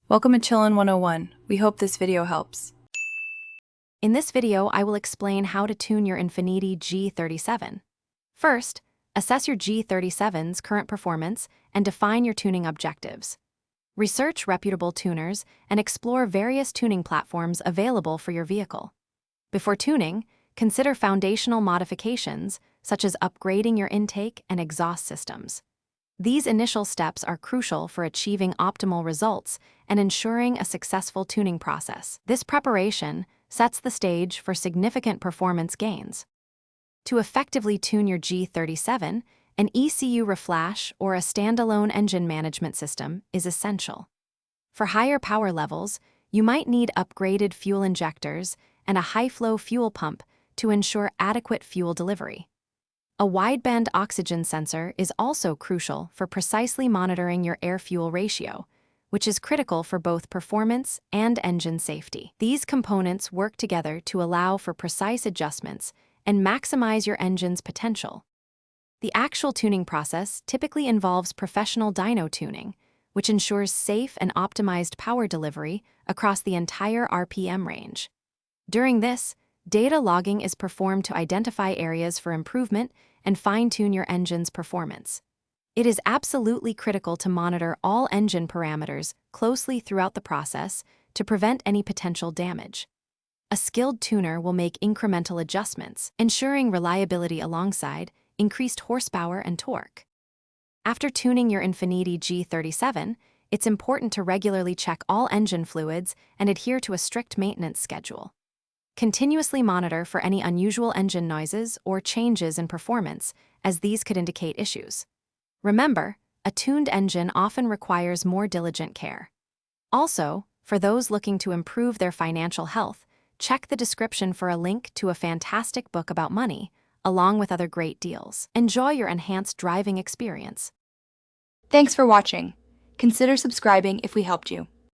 Welcome to Chillin' 101. We hope this video helps. In this video, I will explain how to tune your Infiniti G37. First, assess your G37's current performance and define your tuning objectives. Research reputable tuners and explore various tuning platforms available for your vehicle. Before tuning, consider foundational modifications such as upgrading your intake and exhaust systems. These initial steps are crucial for achieving optimal results and ensuring a successful tuning process. This preparation sets the stage for significant performance gains. To effectively tune your G37, an ECU reflash or a standalone engine management system is essential. For higher power levels, you might need upgraded fuel injectors and a high-flow fuel pump to ensure adequate fuel delivery. A wideband oxygen sensor is also crucial for precisely monitoring your air-fuel ratio, which is critical for both performance and engine safety. These components work together to allow for precise adjustments and maximize your engine's potential. The actual tuning process typically involves professional dyno tuning, which ensures safe and optimized power delivery across the entire RPM range. During this, data logging is performed to identify areas for improvement and fine-tune your engine's performance. It is absolutely critical to monitor all engine parameters closely throughout the process to prevent any potential damage. A skilled tuner will make incremental adjustments, ensuring reliability alongside increased horsepower and torque. After tuning your Infiniti G37, it's important to regularly check all engine fluids and adhere to a strict maintenance schedule. Continuously monitor for any unusual engine noises or changes in performance, as these could indicate issues. Remember, a tuned engine often requires more diligent care. Also, for those looking to improve their financial health, check the description for a link to a fantastic book about money, along with other great deals. Enjoy your enhanced driving experience. Thanks for watching. Consider subscribing if we helped you.